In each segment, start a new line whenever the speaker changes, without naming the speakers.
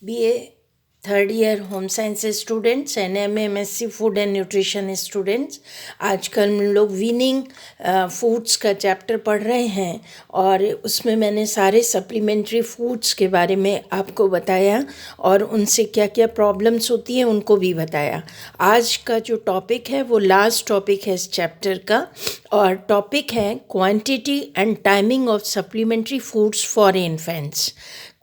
BA third year home science students and MA MSc food and nutrition students, आजकल हम लोग weaning foods का chapter पढ़ रहे हैं और उसमें मैंने सारे सप्लीमेंट्री फूड्स के बारे में आपको बताया और उनसे क्या क्या प्रॉब्लम्स होती हैं उनको भी बताया। आज का जो टॉपिक है वो लास्ट टॉपिक है इस चैप्टर का और टॉपिक है quantity and timing of supplementary foods for infants.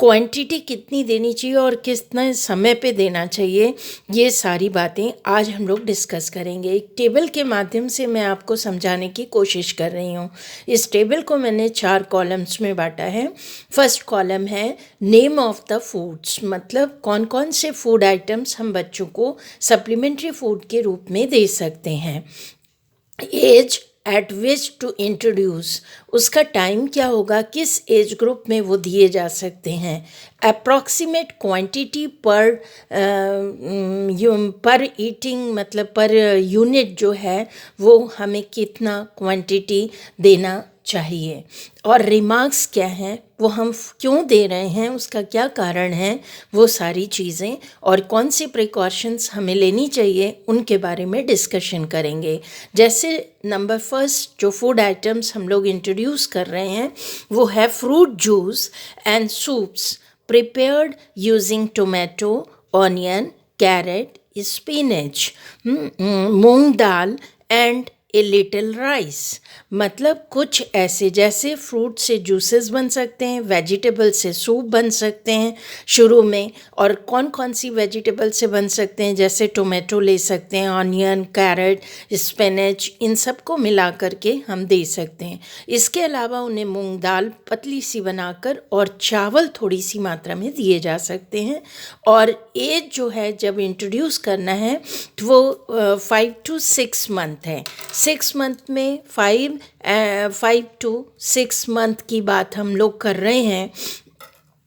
Quantity कितनी देनी चाहिए और कितना समय पे देना चाहिए, ये सारी बातें आज हम लोग डिस्कस करेंगे। एक टेबल के माध्यम से मैं आपको समझाने की कोशिश कर रही हूँ। इस टेबल को मैंने 4 कॉलम्स में बांटा है। फर्स्ट कॉलम है नेम ऑफ द फूड्स, मतलब कौन कौन से फूड आइटम्स हम बच्चों को सप्लीमेंट्री फूड के रूप में दे सकते हैं। Age at which to introduce, उसका टाइम क्या होगा, किस एज ग्रुप में वो दिए जा सकते हैं। अप्रॉक्सीमेट क्वांटिटी पर ईटिंग, मतलब पर यूनिट जो है वो हमें कितना क्वांटिटी देना चाहिए और रिमार्क्स क्या हैं, वो हम क्यों दे रहे हैं, उसका क्या कारण है, वो सारी चीज़ें और कौन सी प्रिकॉशंस हमें लेनी चाहिए उनके बारे में डिस्कशन करेंगे। जैसे नंबर फर्स्ट जो फूड आइटम्स हम लोग इंट्रोड्यूस कर रहे हैं वो है fruit juice and soups prepared using tomato, onion, carrot, spinach, moong dal and a little rice. मतलब कुछ ऐसे जैसे फ्रूट से जूसेस बन सकते हैं, वेजिटेबल से सूप बन सकते हैं शुरू में, और कौन कौन सी वेजिटेबल से बन सकते हैं, जैसे टोमेटो ले सकते हैं, ऑनियन, कैरेट, स्पिनच, इन सब को मिला करके हम दे सकते हैं। इसके अलावा उन्हें मूंग दाल पतली सी बनाकर और चावल थोड़ी सी मात्रा में दिए जा सकते हैं। और एज जो है जब इंट्रोड्यूस करना है तो वो 5 to 6 मंथ है। 6 मंथ में 5 to 6 मंथ की बात हम लोग कर रहे हैं।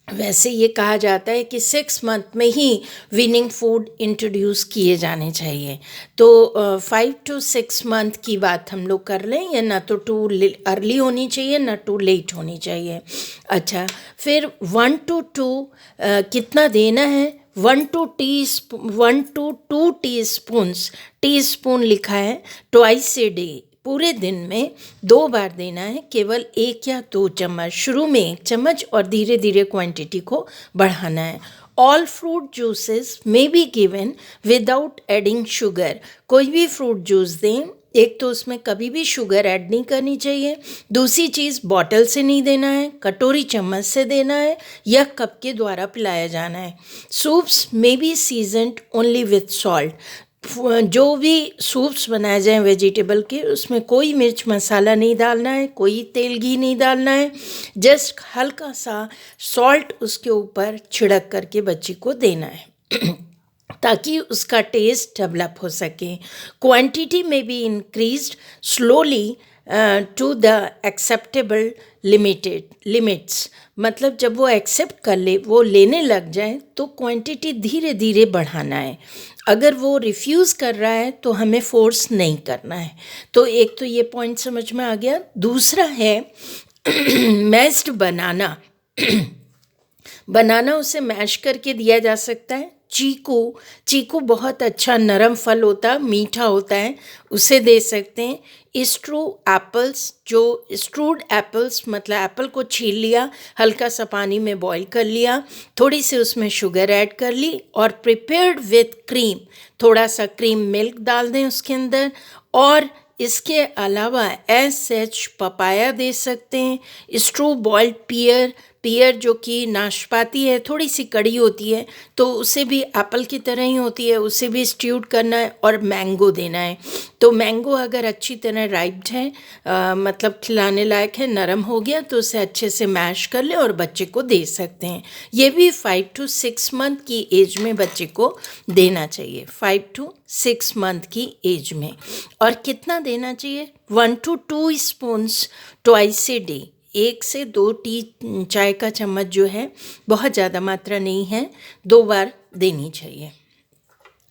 वैसे ये कहा जाता है कि 6 मंथ में ही वीनिंग फूड इंट्रोड्यूस किए जाने चाहिए। तो 5 to 6 मंथ की बात हम लोग कर लें, या ना तो टू अर्ली होनी चाहिए ना टू लेट होनी चाहिए। अच्छा, फिर 1 to 2 कितना देना है, 1 to 2 टी स्पून लिखा है, ट्वाइस ए डे, पूरे दिन में 2 बार देना है, केवल 1 या 2 चम्मच, शुरू में 1 चम्मच और धीरे धीरे क्वांटिटी को बढ़ाना है। All fruit juices may be given without adding sugar, कोई भी फ्रूट जूस दें, एक तो उसमें कभी भी शुगर ऐड नहीं करनी चाहिए, दूसरी चीज़ बॉटल से नहीं देना है, कटोरी चम्मच से देना है या कप के द्वारा पिलाया जाना है। Soups may be seasoned only with salt, जो भी सूप्स बनाए जाएं वेजिटेबल के, उसमें कोई मिर्च मसाला नहीं डालना है, कोई तेल घी नहीं डालना है, जस्ट हल्का सा सॉल्ट उसके ऊपर छिड़क करके बच्चे को देना है ताकि उसका टेस्ट डेवलप हो सके। क्वांटिटी में be increased slowly to the acceptable limits, मतलब जब वो एक्सेप्ट कर ले, वो लेने लग जाए, तो क्वांटिटी धीरे धीरे बढ़ाना है। अगर वो रिफ्यूज़ कर रहा है तो हमें फोर्स नहीं करना है। तो एक तो ये पॉइंट समझ में आ गया। दूसरा है मैश्ड बनाना बनाना उसे मैश करके दिया जा सकता है। चीकू बहुत अच्छा नरम फल होता है, मीठा होता है, उसे दे सकते हैं। स्ट्रूड एप्पल्स, मतलब एप्पल को छील लिया, हल्का सा पानी में बॉईल कर लिया, थोड़ी सी उसमें शुगर ऐड कर ली और प्रिपेयर्ड विथ क्रीम, थोड़ा सा क्रीम मिल्क डाल दें उसके अंदर। और इसके अलावा एच पपाया दे सकते हैं। स्ट्रू बॉइल्ड पियर जो कि नाशपाती है, थोड़ी सी कड़ी होती है, तो उसे भी एप्पल की तरह ही होती है, उसे भी स्ट्यूड करना है। और मैंगो देना है, तो मैंगो अगर अच्छी तरह राइप्ड है, मतलब खिलाने लायक है, नरम हो गया, तो उसे अच्छे से मैश कर ले और बच्चे को दे सकते हैं। ये भी 5 to 6 मंथ की एज में बच्चे को देना चाहिए, 5 to 6 मंथ की एज में। और कितना देना चाहिए, 1 to 2 spoons twice a day, 1 से 2 चाय का चम्मच जो है, बहुत ज़्यादा मात्रा नहीं है, 2 बार देनी चाहिए।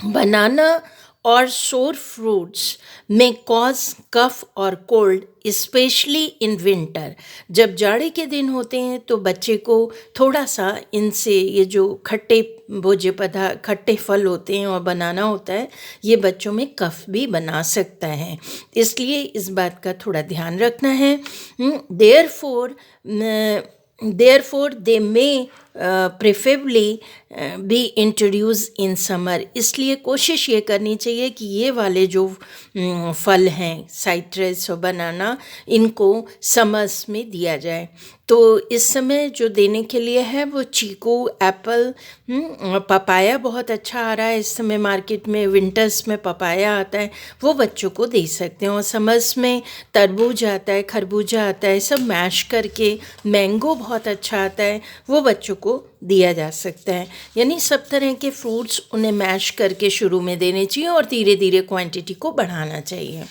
बनाना और सोर फ्रूट्स में कॉज कफ और कोल्ड, स्पेशली इन विंटर। जब जाड़े के दिन होते हैं तो बच्चे को थोड़ा सा इनसे, ये जो खट्टे भोज्य पदार्थ खट्टे फल होते हैं और बनाना होता है, ये बच्चों में कफ भी बना सकता है, इसलिए इस बात का थोड़ा ध्यान रखना है। Therefore they may preferably be introduce in summer, इसलिए कोशिश ये करनी चाहिए कि ये वाले जो फल हैं साइट्रस और बनाना, इनको समर्स में दिया जाए। तो इस समय जो देने के लिए है वो चीकू, एप्पल, पपाया बहुत अच्छा आ रहा है इस समय मार्केट में, विंटर्स में पपाया आता है, वो बच्चों को दे सकते हैं। और समर्स में तरबूज आता है, खरबूजा आता है, सब मैश करके, मैंगो बहुत अच्छा आता है, वो बच्चों को दिया जा सकता है। यानी सब तरह के फ्रूट्स उन्हें मैश करके शुरू में देने चाहिए और धीरे धीरे क्वांटिटी को बढ़ाना चाहिए।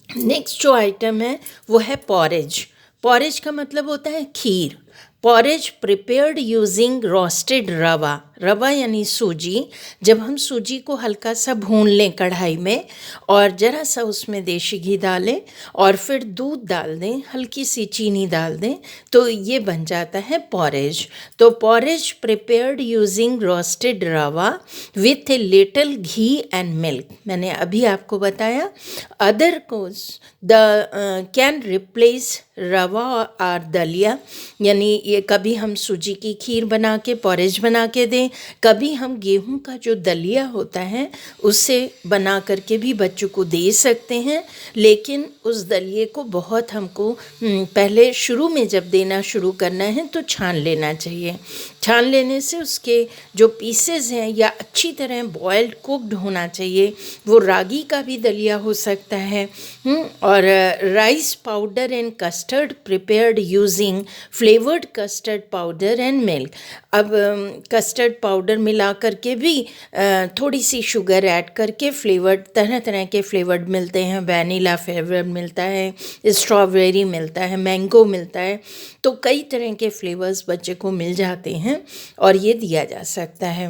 नेक्स्ट जो आइटम है वो है पॉरेज। पॉरेज का मतलब होता है खीर। पॉरेज प्रिपेयर्ड यूजिंग रोस्टेड रवा, रवा यानी सूजी। जब हम सूजी को हल्का सा भून लें कढ़ाई में और ज़रा सा उसमें देशी घी डालें और फिर दूध डाल दें, हल्की सी चीनी डाल दें, तो ये बन जाता है पॉरेज। तो पॉरेज प्रिपेयर्ड यूजिंग रोस्टेड रवा with a little ghee and milk, मैंने अभी आपको बताया। अदर कोर्स कैन रिप्लेस रवा और दलिया, यानी ये कभी हम सूजी की खीर बना के पॉरेज बना के दें, कभी हम गेहूं का जो दलिया होता है उससे बना करके भी बच्चों को दे सकते हैं। लेकिन उस दलिए को बहुत हमको पहले शुरू में जब देना शुरू करना है तो छान लेना चाहिए। छान लेने से उसके जो पीसेस हैं या अच्छी तरह बॉयल्ड कुक्ड होना चाहिए। वो रागी का भी दलिया हो सकता है। और rice powder and custard prepared using flavoured custard powder and milk. अब कस्टर्ड पाउडर मिला करके भी थोड़ी सी शुगर ऐड करके फ्लेवर्ड, तरह तरह के फ्लेवर्ड मिलते हैं, वैनिला फ्लेवर मिलता है, स्ट्रॉबेरी मिलता है, मैंगो मिलता है, तो कई तरह के फ्लेवर्स बच्चे को मिल जाते हैं और ये दिया जा सकता है।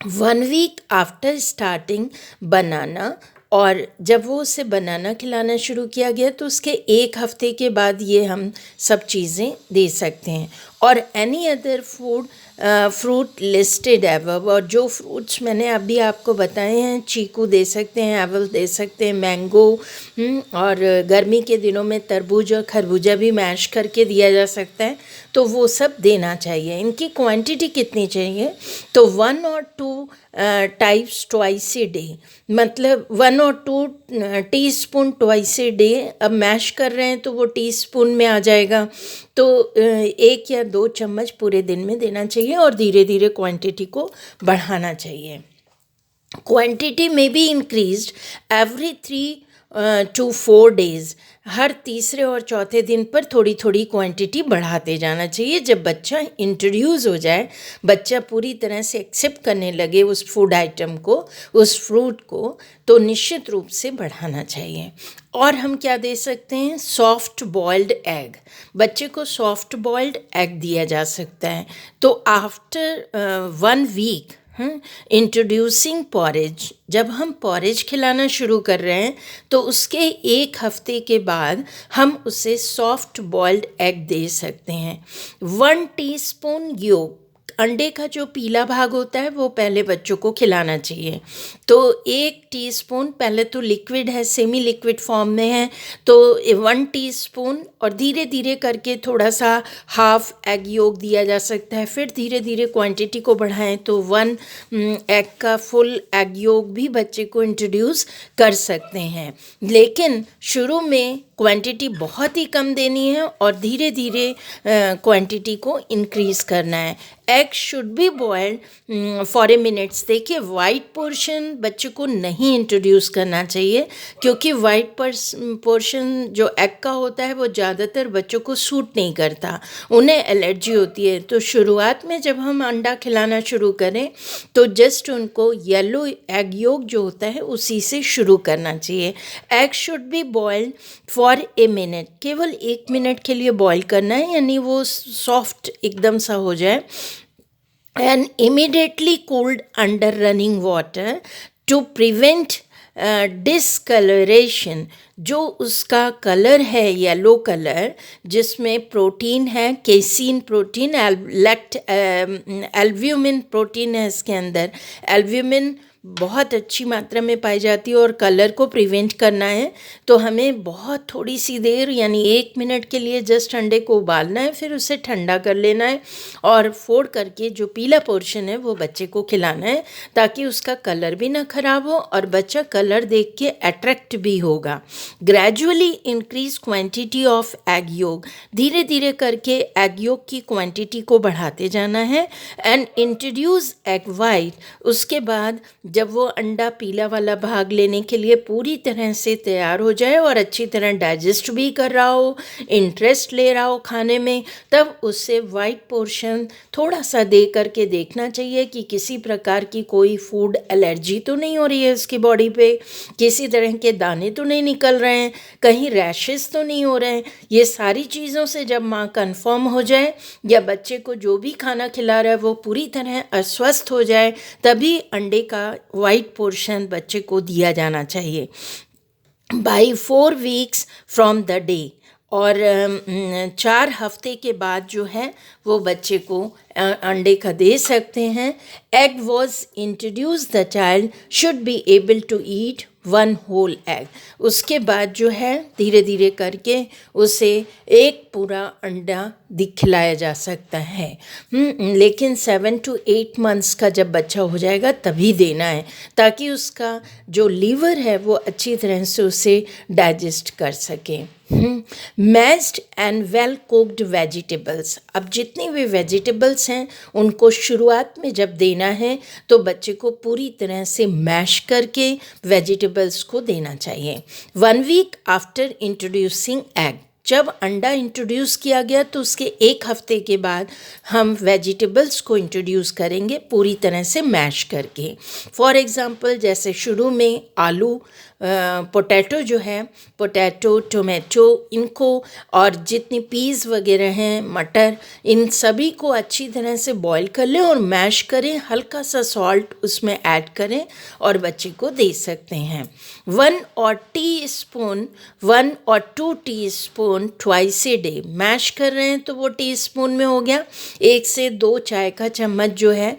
1 वीक आफ्टर स्टार्टिंग बनाना, और जब वो उसे बनाना खिलाना शुरू किया गया तो उसके 1 हफ्ते के बाद ये हम सब चीज़ें दे सकते हैं। और any other fruit listed above, और जो फ्रूट्स मैंने अभी आपको बताए हैं, चीकू दे सकते हैं, एप्पल दे सकते हैं, मैंगो, और गर्मी के दिनों में तरबूज और खरबूजा भी मैश करके दिया जा सकता है, तो वो सब देना चाहिए। इनकी क्वांटिटी कितनी चाहिए, तो 1 और 2 टाइप्स ट्वाइस ए डे, मतलब 1 और 2 टीस्पून ट्वाइस ए डे। अब मैश कर रहे हैं तो वो टीस्पून में आ जाएगा, तो 1 या 2 चम्मच पूरे दिन में देना चाहिए और धीरे धीरे क्वांटिटी को बढ़ाना चाहिए। क्वांटिटी में be increased every 3 to 4 days, हर तीसरे और चौथे दिन पर थोड़ी थोड़ी क्वांटिटी बढ़ाते जाना चाहिए। जब बच्चा इंट्रोड्यूस हो जाए, बच्चा पूरी तरह से एक्सेप्ट करने लगे उस फूड आइटम को, उस फ्रूट को, तो निश्चित रूप से बढ़ाना चाहिए। और हम क्या दे सकते हैं, सॉफ्ट बॉइल्ड एग, बच्चे को सॉफ्ट बॉइल्ड एग दिया जा सकता है। तो आफ्टर 1 वीक इंट्रोड्यूसिंग पॉरेज, जब हम पॉरेज खिलाना शुरू कर रहे हैं तो उसके 1 हफ्ते के बाद हम उसे सॉफ्ट बॉइल्ड एग दे सकते हैं। 1 टीस्पून योक, अंडे का जो पीला भाग होता है वो पहले बच्चों को खिलाना चाहिए। तो 1 टीस्पून, पहले तो लिक्विड है, सेमी लिक्विड फॉर्म में है, तो 1 टीस्पून, और धीरे धीरे करके थोड़ा सा हाफ एग योक दिया जा सकता है। फिर धीरे धीरे क्वांटिटी को बढ़ाएं तो 1 एग का फुल एग योक भी बच्चे को इंट्रोड्यूस कर सकते हैं। लेकिन शुरू में क्वांटिटी बहुत ही कम देनी है और धीरे धीरे क्वांटिटी को इंक्रीज़ करना है। Egg should be boiled for a minutes. देखिए, वाइट पोर्शन बच्चे को नहीं इंट्रोड्यूस करना चाहिए, क्योंकि वाइट पोर्शन जो एग का होता है वो ज़्यादातर बच्चों को सूट नहीं करता, उन्हें एलर्जी होती है। तो शुरुआत में जब हम अंडा खिलाना शुरू करें तो जस्ट उनको येलो एग योक जो होता है उसी से शुरू करना चाहिए। Egg should be boiled for a minute, केवल 1 मिनट के लिए बॉईल करना है, यानी वो सॉफ्ट एकदम सा हो जाए। And immediately cooled under running water to prevent discolouration, जो उसका कलर है येलो कलर, जिसमें प्रोटीन है, केसीन प्रोटीन, एल्ब्यूमिन प्रोटीन है इसके अंदर। एल्ब्यूमिन बहुत अच्छी मात्रा में पाई जाती है और कलर को प्रिवेंट करना है तो हमें बहुत थोड़ी सी देर यानी 1 मिनट के लिए जस्ट अंडे को उबालना है, फिर उसे ठंडा कर लेना है और फोड़ करके जो पीला पोर्शन है वो बच्चे को खिलाना है, ताकि उसका कलर भी ना खराब हो और बच्चा कलर देख के अट्रैक्ट भी होगा। Gradually increase quantity of egg yolk, धीरे धीरे करके एग योग की क्वांटिटी को बढ़ाते जाना है। एंड इंट्रोड्यूस एग वाइट, उसके बाद जब वो अंडा पीला वाला भाग लेने के लिए पूरी तरह से तैयार हो जाए और अच्छी तरह डाइजेस्ट भी कर रहा हो, इंटरेस्ट ले रहा हो खाने में, तब उससे वाइट पोर्शन थोड़ा सा दे करके देखना चाहिए कि किसी प्रकार की कोई फूड एलर्जी तो नहीं हो रही है उसकी बॉडी पे, किसी तरह के दाने तो नहीं निकल रहे हैं, कहीं रैशेस तो नहीं हो रहे हैं। ये सारी चीज़ों से जब माँ कंफर्म हो जाए या बच्चे को जो भी खाना खिला रहा है वो पूरी तरह अस्वस्थ हो जाए, तभी अंडे का वाइट पोर्शन बच्चे को दिया जाना चाहिए। By 4 weeks from the day, और 4 हफ्ते के बाद जो है वो बच्चे को अंडे का दे सकते हैं। Egg was introduce, the child should be able to eat 1 whole egg, उसके बाद जो है धीरे धीरे करके उसे एक पूरा अंडा खिलाया जा सकता है। लेकिन 7 to 8 मंथ्स का जब बच्चा हो जाएगा तभी देना है, ताकि उसका जो लीवर है वो अच्छी तरह से उसे डाइजेस्ट कर सके। Mashed and well cooked vegetables, अब जितनी भी वेजिटेबल्स हैं उनको शुरुआत में जब देना है तो बच्चे को पूरी तरह से मैश करके वेजिटेबल्स को देना चाहिए। 1 वीक आफ्टर इंट्रोड्यूसिंग एग, जब अंडा इंट्रोड्यूस किया गया तो उसके 1 हफ्ते के बाद हम वेजिटेबल्स को इंट्रोड्यूस करेंगे पूरी तरह से मैश करके। फॉर एग्ज़ाम्पल, जैसे शुरू में आलू, पोटैटो जो है, पोटैटो, टोमेटो, इनको और जितनी पीस वगैरह हैं, मटर, इन सभी को अच्छी तरह से बॉईल कर लें और मैश करें, हल्का सा सॉल्ट उसमें ऐड करें और बच्चे को दे सकते हैं। 1 or 2 teaspoon twice a day, mash कर रहे हैं तो वो टीस्पून में हो गया। 1 से 2 चाय का चम्मच जो है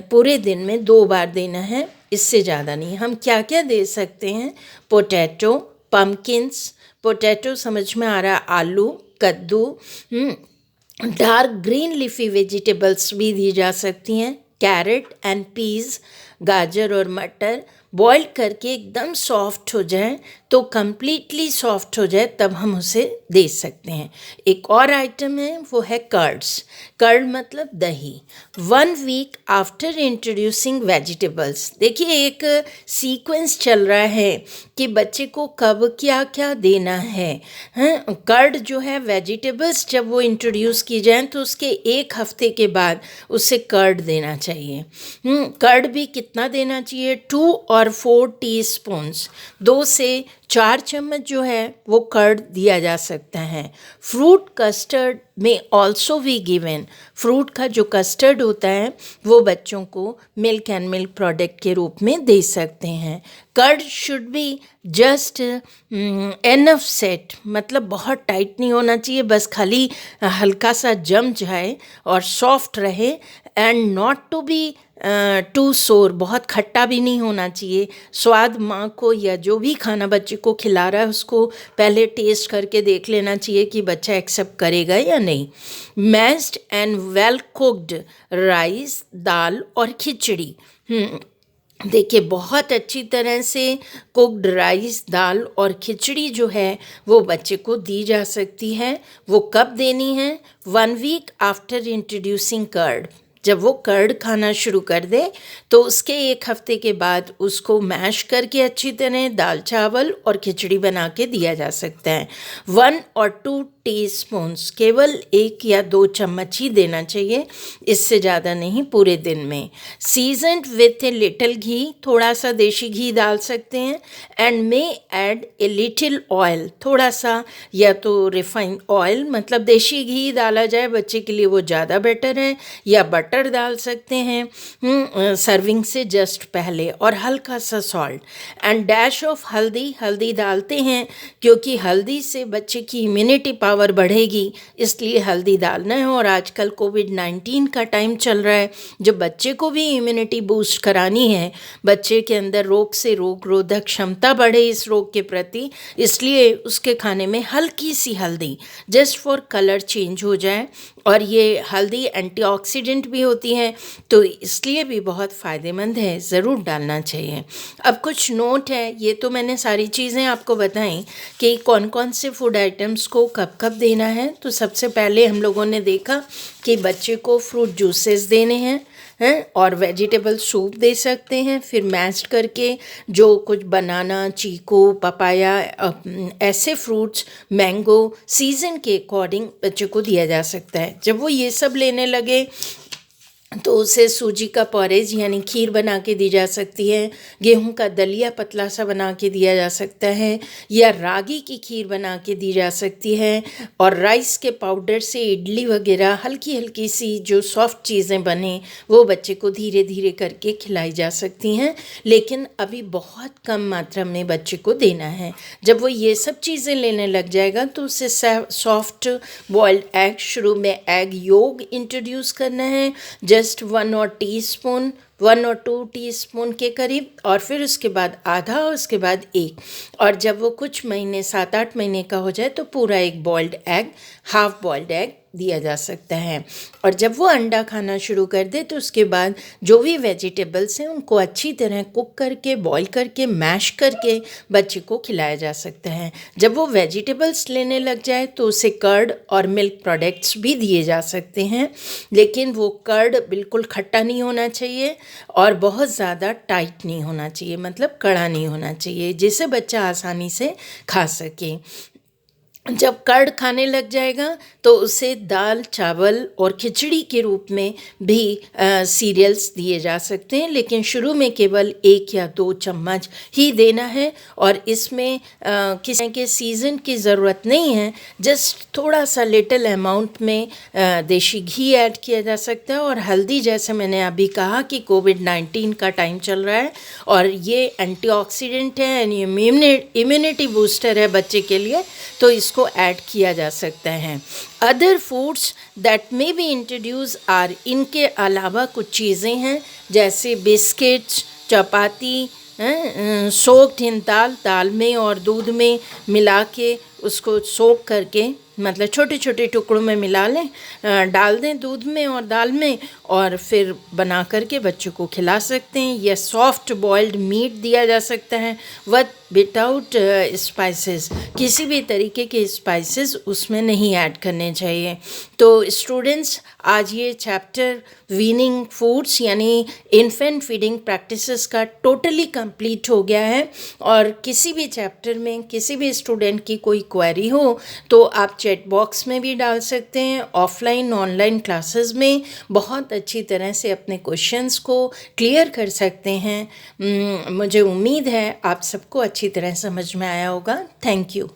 पूरे दिन में 2 बार देना है, इससे ज़्यादा नहीं। हम क्या क्या दे सकते हैं? पोटैटो, पम्पकिन्स, पोटैटो समझ में आ रहा है, आलू, कद्दू, डार्क ग्रीन लीफी वेजिटेबल्स भी दी जा सकती हैं, कैरेट एंड पीज, गाजर और मटर। बॉईल करके एकदम सॉफ्ट हो जाए, तो कम्प्लीटली सॉफ्ट हो जाए तब हम उसे दे सकते हैं। एक और आइटम है वो है कर्ड्स, कर्ड मतलब दही। 1 वीक आफ्टर इंट्रोड्यूसिंग वेजिटेबल्स, देखिए एक सीक्वेंस चल रहा है कि बच्चे को कब क्या क्या देना है। कर्ड जो है, वेजिटेबल्स जब वो इंट्रोड्यूस की जाए तो उसके 1 हफ्ते के बाद उसे कर्ड देना चाहिए। कर्ड भी कितना देना चाहिए? 2 और 4 टीस्पून्स, 2 से 4 चम्मच जो है वो कर्ड दिया जा सकता है। फ्रूट कस्टर्ड में ऑल्सो बी गिवन, फ्रूट का जो कस्टर्ड होता है वो बच्चों को मिल्क एंड मिल्क प्रोडक्ट के रूप में दे सकते हैं। Curd should be just enough set, मतलब बहुत टाइट नहीं होना चाहिए, बस खाली हल्का सा जम जाए और सॉफ्ट रहे, and not to be too sour, बहुत खट्टा भी नहीं होना चाहिए। स्वाद माँ को या जो भी खाना बच्चे को खिला रहा है उसको पहले टेस्ट करके देख लेना चाहिए कि बच्चा एक्सेप्ट करेगा या नहीं। Mashed and well cooked rice, दाल और खिचड़ी, देखिए बहुत अच्छी तरह से कुक्ड राइस, दाल और खिचड़ी जो है वो बच्चे को दी जा सकती है। वो कब देनी है? 1 वीक आफ्टर इंट्रोड्यूसिंग कर्ड, जब वो कर्ड खाना शुरू कर दे तो उसके 1 हफ्ते के बाद उसको मैश करके अच्छी तरह दाल चावल और खिचड़ी बना के दिया जा सकता है। 1 और 2 टीस्पून्स, केवल 1 या 2 चम्मच ही देना चाहिए, इससे ज़्यादा नहीं पूरे दिन में। सीजन्ड विथ ए लिटिल घी, थोड़ा सा देशी घी डाल सकते हैं। And may add a little oil, थोड़ा सा या तो रिफाइंड ऑयल मतलब देशी घी डाला जाए बच्चे के लिए वो ज़्यादा बेटर है, या बटर बटर डाल सकते हैं सर्विंग से जस्ट पहले, और हल्का सा सॉल्ट एंड डैश ऑफ हल्दी। हल्दी डालते हैं क्योंकि हल्दी से बच्चे की इम्यूनिटी पावर बढ़ेगी, इसलिए हल्दी डालना है। और आजकल कोविड-19 का टाइम चल रहा है, जो बच्चे को भी इम्यूनिटी बूस्ट करानी है, बच्चे के अंदर रोग से रोग रोधक क्षमता बढ़े इस रोग के प्रति, इसलिए उसके खाने में हल्की सी हल्दी जस्ट फॉर कलर चेंज हो जाए। और ये हल्दी एंटीऑक्सीडेंट भी होती है, तो इसलिए भी बहुत फ़ायदेमंद है, ज़रूर डालना चाहिए। अब कुछ नोट है, ये तो मैंने सारी चीज़ें आपको बताई कि कौन कौन से फूड आइटम्स को कब कब देना है। तो सबसे पहले हम लोगों ने देखा कि बच्चे को फ्रूट जूसेस देने हैं और वेजिटेबल सूप दे सकते हैं। फिर मैश्ड करके जो कुछ बनाना, चीकू, पपाया, ऐसे फ्रूट्स, मैंगो सीज़न के अकॉर्डिंग बच्चे को दिया जा सकता है। जब वो ये सब लेने लगे तो उसे सूजी का पॉरेज यानी खीर बना के दी जा सकती है, गेहूं का दलिया पतला सा बना के दिया जा सकता है, या रागी की खीर बना के दी जा सकती है। और राइस के पाउडर से इडली वगैरह हल्की हल्की सी जो सॉफ्ट चीज़ें बने वो बच्चे को धीरे धीरे करके खिलाई जा सकती हैं, लेकिन अभी बहुत कम मात्रा में बच्चे को देना है। जब वो ये सब चीज़ें लेने लग जाएगा तो उसे सॉफ्ट बॉइल्ड एग, शुरू में एग योग इंट्रोड्यूस करना है, जस्ट 1 और टीस्पून 1 और 2 टीस्पून के करीब, और फिर उसके बाद आधा, और उसके बाद 1। और जब वो कुछ महीने 7-8 महीने का हो जाए तो पूरा एक boiled egg, half boiled egg दिया जा सकता है। और जब वो अंडा खाना शुरू कर दे तो उसके बाद जो भी वेजिटेबल्स हैं उनको अच्छी तरह कुक करके, बॉईल करके, मैश करके बच्चे को खिलाया जा सकता है। जब वो वेजिटेबल्स लेने लग जाए तो उसे कर्ड और मिल्क प्रोडक्ट्स भी दिए जा सकते हैं, लेकिन वो कर्ड बिल्कुल खट्टा नहीं होना चाहिए और बहुत ज़्यादा टाइट नहीं होना चाहिए, मतलब कड़ा नहीं होना चाहिए, जिसे बच्चा आसानी से खा सके। जब कर्ड खाने लग जाएगा तो उसे दाल, चावल और खिचड़ी के रूप में भी सीरियल्स दिए जा सकते हैं, लेकिन शुरू में केवल 1 या 2 चम्मच ही देना है। और इसमें किसी के सीज़न की ज़रूरत नहीं है, जस्ट थोड़ा सा लिटिल अमाउंट में देशी घी ऐड किया जा सकता है। और हल्दी, जैसे मैंने अभी कहा कि कोविड-19 का टाइम चल रहा है और ये एंटीऑक्सीडेंट है, इम्यूनिटी बूस्टर है बच्चे के लिए, तो इसको ऐड किया जा सकता है। Other foods that may be introduce are, इनके अलावा कुछ चीज़ें हैं जैसे बिस्किट्स, चपाती, सोक्ड इन दाल, दाल में और दूध में मिला के उसको सोक करके, मतलब छोटे छोटे टुकड़ों में मिला लें, डाल दें दूध में और दाल में, और फिर बना करके बच्चों को खिला सकते हैं। या सॉफ्ट बॉइल्ड मीट दिया जा सकता है विदाउट स्पाइसेस, किसी भी तरीके के स्पाइसेस उसमें नहीं ऐड करने चाहिए। तो स्टूडेंट्स, आज ये चैप्टर वीनिंग फूड्स यानी इन्फेंट फीडिंग प्रैक्टिसेस का टोटली कंप्लीट हो गया है। और किसी भी चैप्टर में किसी भी स्टूडेंट की कोई क्वेरी हो तो आप चैट बॉक्स में भी डाल सकते हैं। ऑफलाइन ऑनलाइन क्लासेस में बहुत अच्छी तरह से अपने क्वेश्चंस को क्लियर कर सकते हैं। मुझे उम्मीद है आप सबको अच्छी तरह समझ में आया होगा। Thank you.